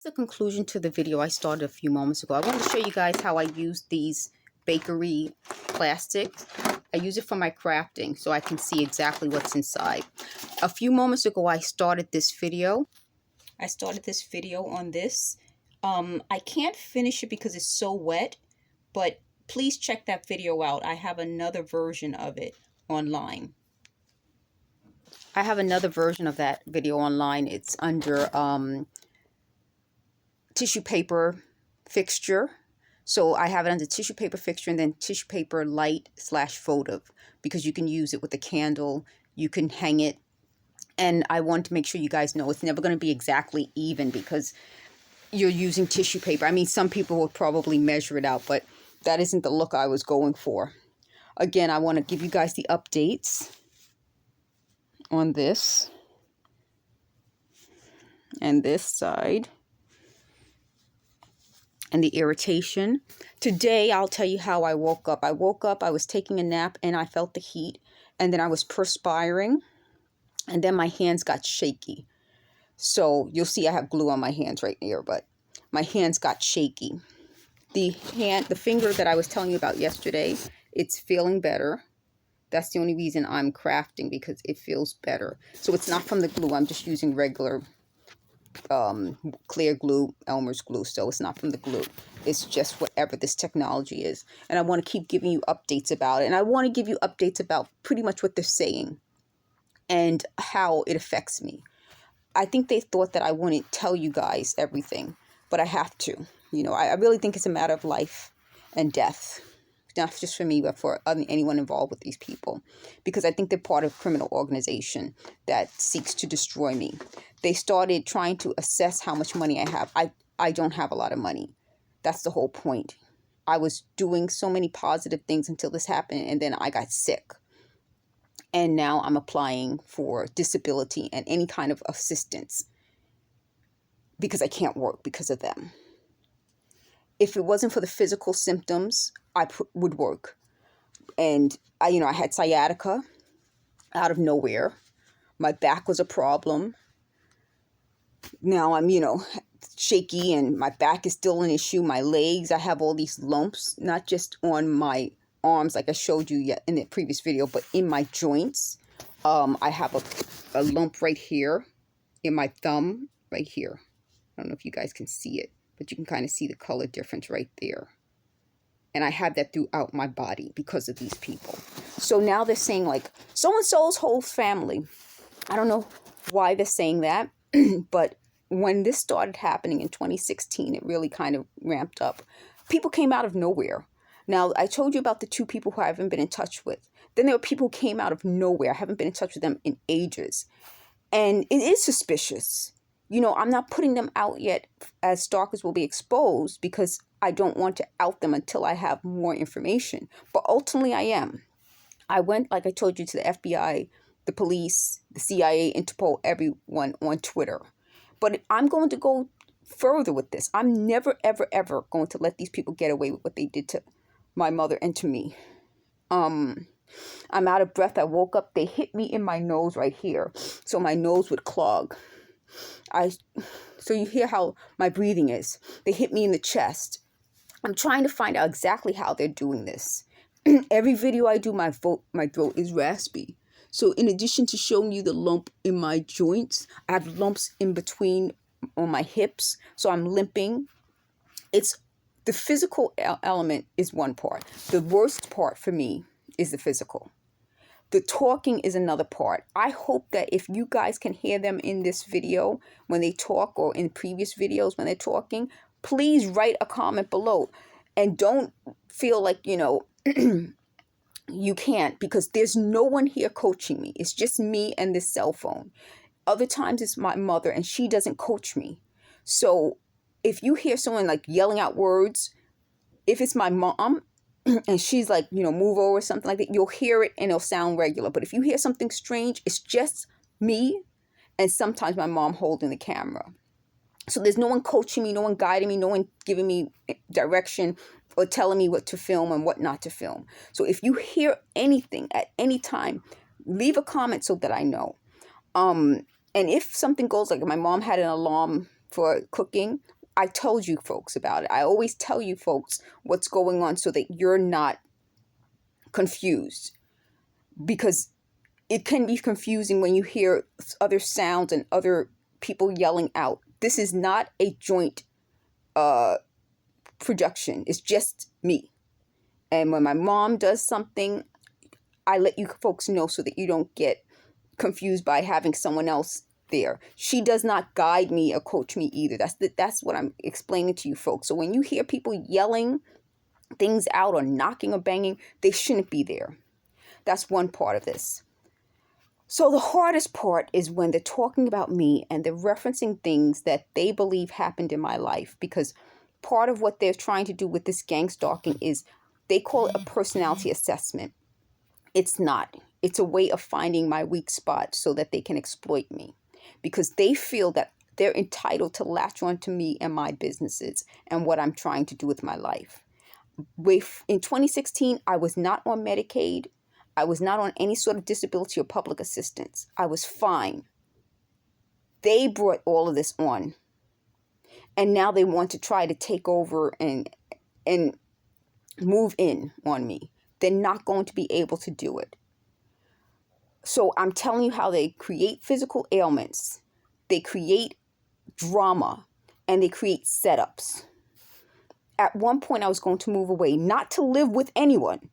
the conclusion to the video I started a few moments ago. I wanted to show you guys how I use these bakery plastics. I use it for my crafting so I can see exactly what's inside. A few moments ago, I started this video. On this. I can't finish it because it's so wet, but please check that video out. I have another version of it online. I have another version of that video online. It's under tissue paper fixture. So I have it under tissue paper fixture and then tissue paper light / photo, because you can use it with a candle. You can hang it. And I want to make sure you guys know it's never going to be exactly even because you're using tissue paper. I mean, some people will probably measure it out, but that isn't the look I was going for. Again, I want to give you guys the updates on this and this side and the irritation. Today, I'll tell you how I woke up. I was taking a nap and I felt the heat, and then I was perspiring, and then my hands got shaky. So you'll see I have glue on my hands right here, but my hands got shaky. The finger that I was telling you about yesterday, it's feeling better. That's the only reason I'm crafting, because it feels better. So it's not from the glue. I'm just using regular clear glue, Elmer's glue. So it's not from the glue. It's just whatever this technology is. And I want to keep giving you updates about it. And I want to give you updates about pretty much what they're saying and how it affects me. I think they thought that I wouldn't tell you guys everything, but I have to. You know, I really think it's a matter of life and death. Not just for me, but for anyone involved with these people. Because I think they're part of a criminal organization that seeks to destroy me. They started trying to assess how much money I have. I don't have a lot of money. That's the whole point. I was doing so many positive things until this happened, and then I got sick. And now I'm applying for disability and any kind of assistance because I can't work because of them. If it wasn't for the physical symptoms, I would work. And I had sciatica out of nowhere. My back was a problem. Now I'm, shaky, and my back is still an issue. My legs, I have all these lumps, not just on my arms like I showed you in the previous video, but in my joints. I have a lump right here in my thumb right here. I don't know if you guys can see it, but you can kind of see the color difference right there. And I have that throughout my body because of these people. So now they're saying like so-and-so's whole family. I don't know why they're saying that, but when this started happening in 2016, it really kind of ramped up. People came out of nowhere. Now, I told you about the 2 people who I haven't been in touch with. Then there were people who came out of nowhere. I haven't been in touch with them in ages. And it is suspicious. I'm not putting them out yet as stalkers will be exposed because I don't want to out them until I have more information. But ultimately, I am. I went, like I told you, to the FBI, the police, the CIA, Interpol, everyone on Twitter. But I'm going to go further with this. I'm never, ever, ever going to let these people get away with what they did to my mother and to me. I'm out of breath. I woke up. They hit me in my nose right here. So my nose would clog. So you hear how my breathing is. They hit me in the chest. I'm trying to find out exactly how they're doing this. Every video I do, my throat is raspy. So in addition to showing you the lump in my joints, I have lumps in between on my hips. So I'm limping. It's the physical element is one part. The worst part for me is the physical. The talking is another part. I hope that if you guys can hear them in this video when they talk, or in previous videos when they're talking, please write a comment below. And don't feel like, you can't, because there's no one here coaching me. It's just me and this cell phone. Other times it's my mother and she doesn't coach me. So if you hear someone like yelling out words, if it's my mom, and she's like, move over or something like that, you'll hear it and it'll sound regular. But if you hear something strange, it's just me and sometimes my mom holding the camera. So there's no one coaching me, no one guiding me, no one giving me direction or telling me what to film and what not to film. So if you hear anything at any time, leave a comment so that I know. And if something goes, like my mom had an alarm for cooking, I told you folks about it. I always tell you folks what's going on so that you're not confused, because it can be confusing when you hear other sounds and other people yelling out. This is not a joint production. It's just me. And when my mom does something, I let you folks know so that you don't get confused by having someone else there. She does not guide me or coach me either. That's what I'm explaining to you folks. So when you hear people yelling things out or knocking or banging, they shouldn't be there. That's one part of this. So the hardest part is when they're talking about me and they're referencing things that they believe happened in my life, because part of what they're trying to do with this gang stalking is they call it a personality assessment. It's not. It's a way of finding my weak spot so that they can exploit me, because they feel that they're entitled to latch on to me and my businesses and what I'm trying to do with my life. In 2016, I was not on Medicaid. I was not on any sort of disability or public assistance. I was fine. They brought all of this on. And now they want to try to take over and move in on me. They're not going to be able to do it. So I'm telling you how they create physical ailments. They create drama, and they create setups. At one point, I was going to move away, not to live with anyone.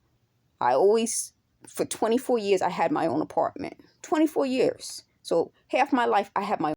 For 24 years, I had my own apartment. 24 years. So half my life, I had my